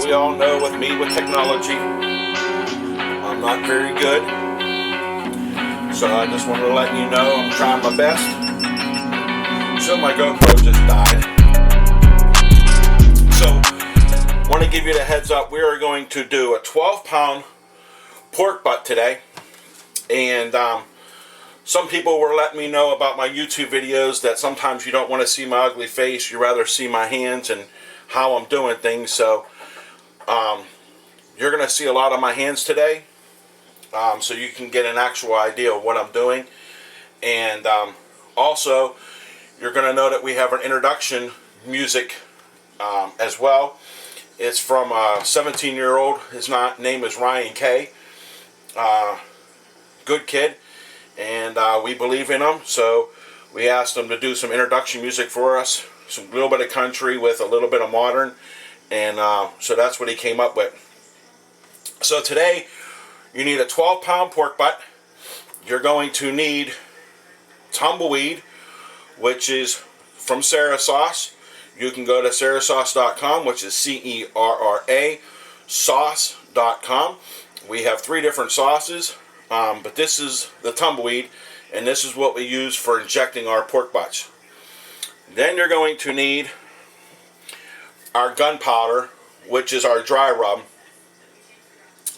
we all know with me with technology, I'm not very good. So I just wanted to let you know I'm trying my best. So my GoPro just died. So want to give you the heads up. We are going to do a 12-pound pork butt today. And some people were letting me know about my YouTube videos that sometimes you don't want to see my ugly face. You rather see my hands and how I'm doing things. So you're going to see a lot of my hands today, so you can get an actual idea of what I'm doing. And also, you're going to know that we have an introduction music as well. It's from a 17-year-old. His name is Ryan K. Good kid, and we believe in him. So we asked him to do some introduction music for us, some little bit of country with a little bit of modern, and so that's what he came up with. So today you need a 12-pound pork butt. You're going to need tumbleweed, which is from Sarah Sauce. You can go to sarahsauce.com, which is CERRA sauce.com. We have 3 different sauces, but this is the tumbleweed, and this is what we use for injecting our pork butts. Then you're going to need our gunpowder, which is our dry rub,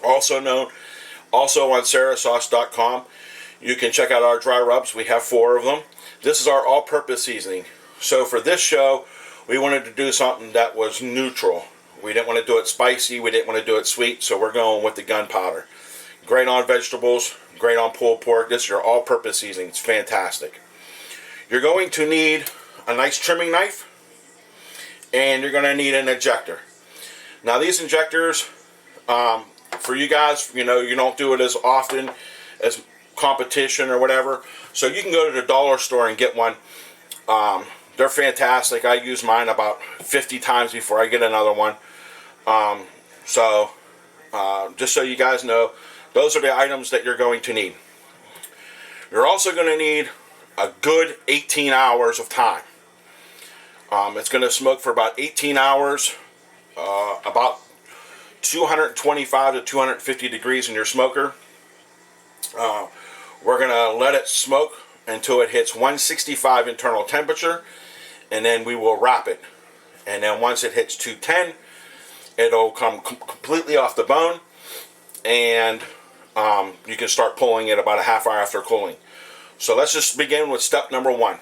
also on sarahsauce.com. You can check out our dry rubs. We have 4 of them. This is our all-purpose seasoning. So for this show, we wanted to do something that was neutral. We didn't want to do it spicy. We didn't want to do it sweet. So we're going with the gunpowder. Great on vegetables. Great on pulled pork. This is your all-purpose seasoning. It's fantastic. You're going to need a nice trimming knife, and you're going to need an injector. Now these injectors, for you guys, you know, you don't do it as often as competition or whatever, so you can go to the dollar store and get one. They're fantastic. I use mine about 50 times before I get another one. Just so you guys know, those are the items that you're going to need. You're also going to need a good 18 hours of time. It's going to smoke for about 18 hours, about 225 to 250 degrees in your smoker. We're going to let it smoke until it hits 165 internal temperature, and then we will wrap it. And then once it hits 210, it'll come completely off the bone, and you can start pulling it about a half hour after cooling. So let's just begin with step number 1.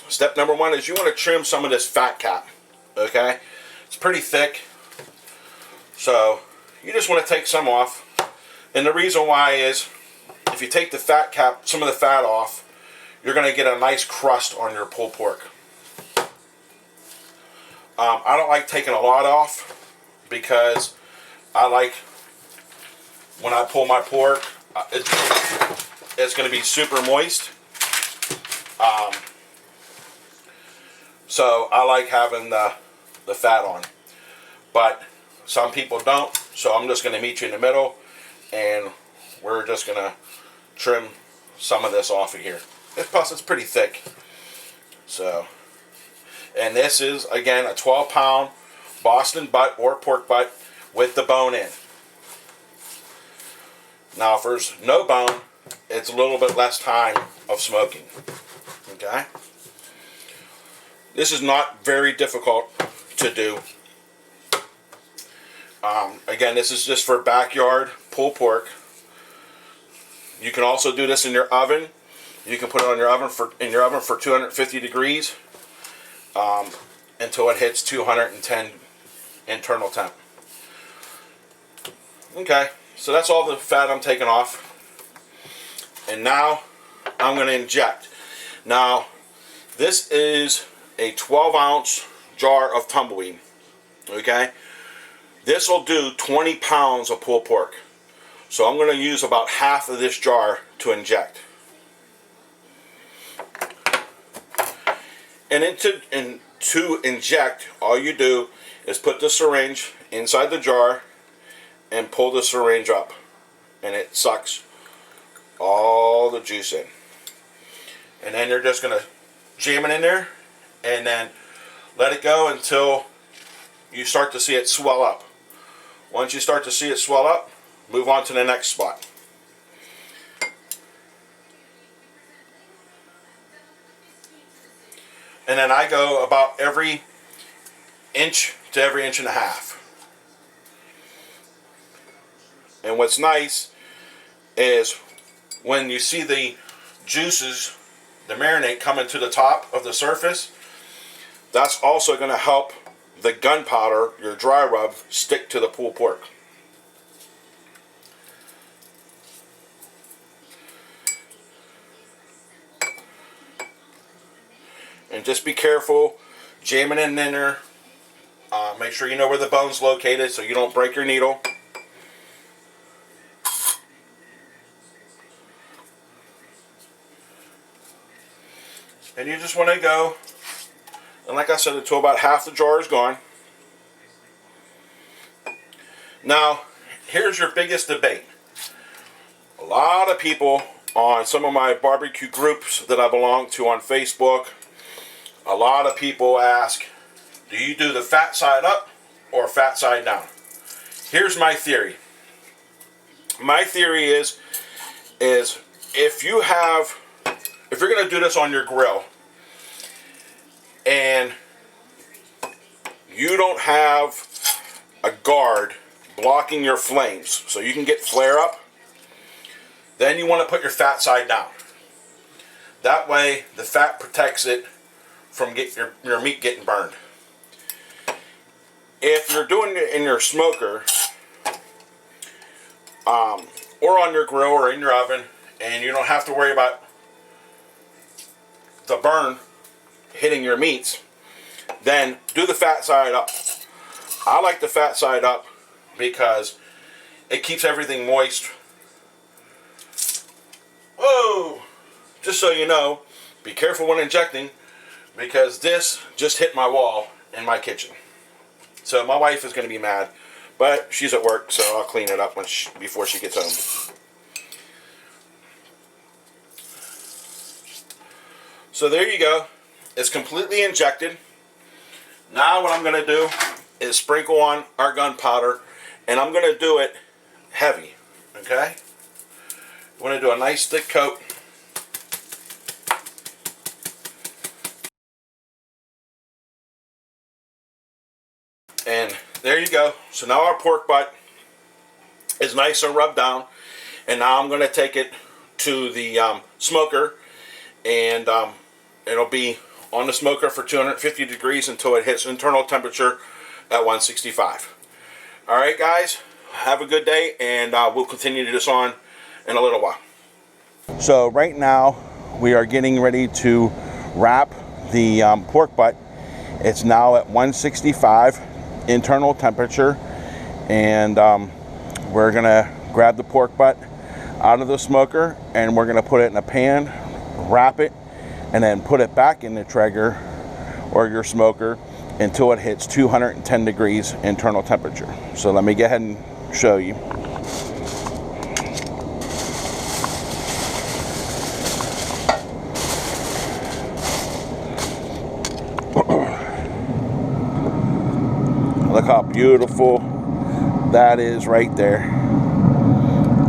Step number 1 is you want to trim some of this fat cap. Okay? It's pretty thick. So you just want to take some off. And the reason why is if you take the fat cap, some of the fat off, you're going to get a nice crust on your pulled pork. I don't like taking a lot off because I like when I pull my pork, it's going to be super moist. So I like having the fat on. But some people don't, so I'm just going to meet you in the middle, and we're just going to trim some of this off of here. Plus, it's pretty thick. So, and this is, again, a 12-pound Boston butt or pork butt with the bone in. Now, if there's no bone, it's a little bit less time of smoking. Okay? This is not very difficult to do. Again, this is just for backyard pulled pork. You can also do this in your oven. You can put it on your oven for 250 degrees until it hits 210 internal temp. Okay, so that's all the fat I'm taking off. And now I'm going to inject. Now, this is a 12-ounce jar of tumbleweed. Okay? This will do 20 pounds of pulled pork. So I'm going to use about half of this jar to inject. And to inject, all you do is put the syringe inside the jar and pull the syringe up. And it sucks all the juice in. And then you're just going to jam it in there and then let it go until you start to see it swell up. Once you start to see it swell up, move on to the next spot. And then I go about every inch to every inch and a half. And what's nice is when you see the juices, the marinade coming to the top of the surface, that's also going to help the gunpowder, your dry rub, stick to the pulled pork. And just be careful jamming it in there. Make sure you know where the bone's located so you don't break your needle. And you just want to go, and like I said, until about half the jar is gone. Now, here's your biggest debate. A lot of people on some of my barbecue groups that I belong to on Facebook, a lot of people ask, do you do the fat side up or fat side down? Here's my theory. My theory is if you're going to do this on your grill and you don't have a guard blocking your flames so you can get flare up, then you want to put your fat side down. That way the fat protects it from your meat getting burned. If you're doing it in your smoker or on your grill or in your oven and you don't have to worry about the burn hitting your meats, then do the fat side up. I like the fat side up because it keeps everything moist. Oh, just so you know, be careful when injecting, because this just hit my wall in my kitchen. So my wife is going to be mad, but she's at work, so I'll clean it up before she gets home. So there you go. It's completely injected. Now what I'm going to do is sprinkle on our gunpowder, and I'm going to do it heavy. Okay? I'm going to do a nice thick coat. And there you go. So now our pork butt is nice and rubbed down. And now I'm going to take it to the smoker. And it'll be on the smoker for 250 degrees until it hits internal temperature at 165. Alright guys, have a good day. And we'll continue this on in a little while. So right now we are getting ready to wrap the pork butt. It's now at 165 internal temperature, and we're gonna grab the pork butt out of the smoker and we're gonna put it in a pan, wrap it, and then put it back in the Traeger or your smoker until it hits 210 degrees internal temperature. So let me go ahead and show you. Look how beautiful that is right there.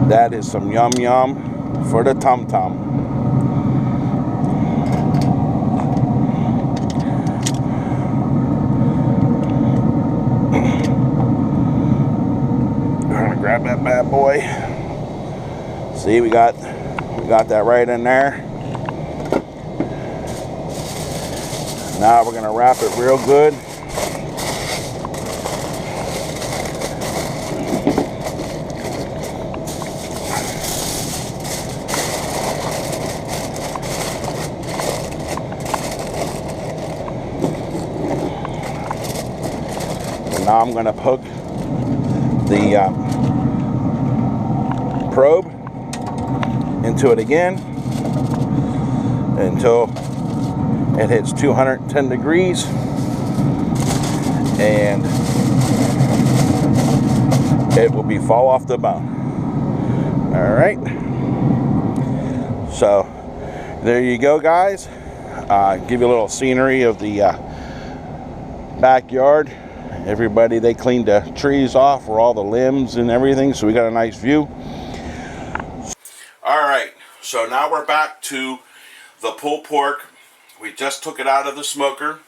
That is some yum yum for the tum tum. We're gonna grab that bad boy. See, we got that right in there. Now we're gonna wrap it real good. Now I'm going to poke the probe into it again until it hits 210 degrees, and it will be fall off the bone. All right, so there you go guys. Give you a little scenery of the backyard. Everybody, they cleaned the trees off for all the limbs and everything, so we got a nice view. Alright, so now we're back to the pulled pork. We just took it out of the smoker.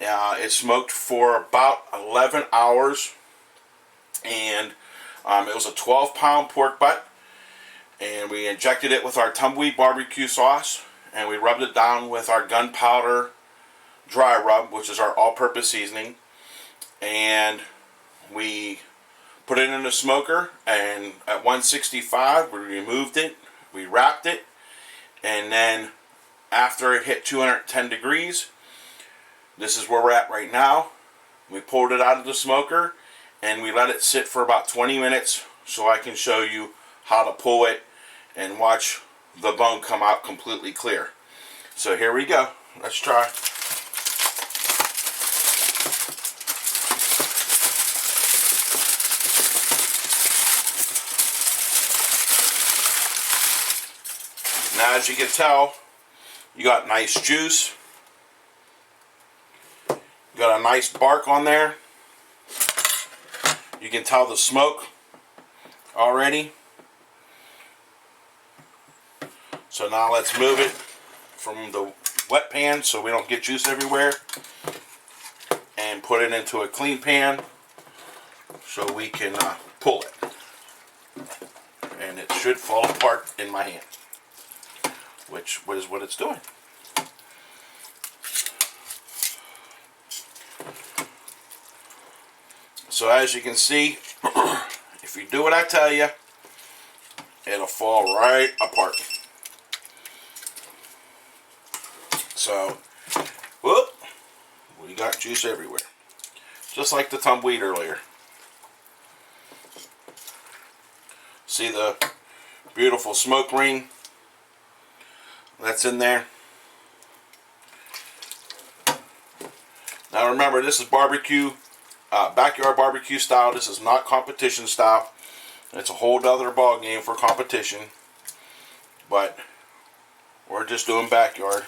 It smoked for about 11 hours, and it was a 12-pound pork butt, and we injected it with our tumbleweed barbecue sauce, and we rubbed it down with our gunpowder dry rub, which is our all-purpose seasoning, and we put it in the smoker, and at 165 we removed it, we wrapped it, and then after it hit 210 degrees, this is where we're at right now. We pulled it out of the smoker and we let it sit for about 20 minutes so I can show you how to pull it and watch the bone come out completely clear. So here we go. Let's try. Now, as you can tell, you got nice juice. Got a nice bark on there. You can tell the smoke already. So now let's move it from the wet pan so we don't get juice everywhere, and put it into a clean pan so we can pull it. And it should fall apart in my hand, which is what it's doing. So as you can see, if you do what I tell you, it'll fall right apart. So, whoop, we got juice everywhere. Just like the tumbleweed earlier. See the beautiful smoke ring that's in there? Now remember, this is barbecue. Backyard barbecue style. This is not competition style. It's a whole other ball game for competition, but we're just doing backyard.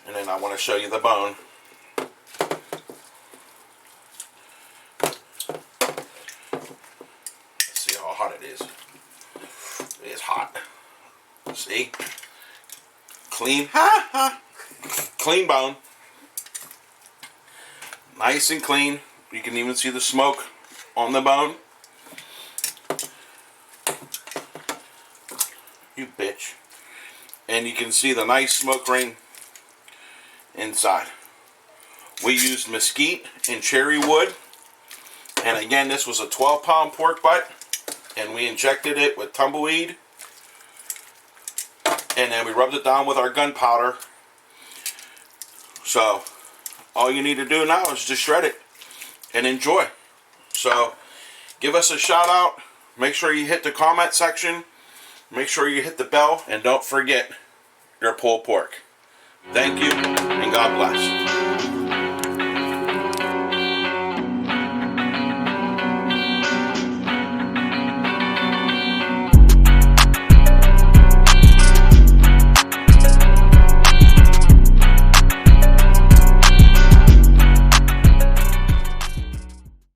And then I want to show you the bone. Let's see how hot it is. It is hot. See? Clean, clean bone, nice and clean. You can even see the smoke on the bone. You bitch. And you can see the nice smoke ring inside. We used mesquite and cherry wood, and again, this was a 12-pound pork butt, and we injected it with tumbleweed. And then we rubbed it down with our gunpowder. So, all you need to do now is just shred it and enjoy. So, give us a shout out. Make sure you hit the comment section. Make sure you hit the bell. And don't forget your pulled pork. Thank you, and God bless.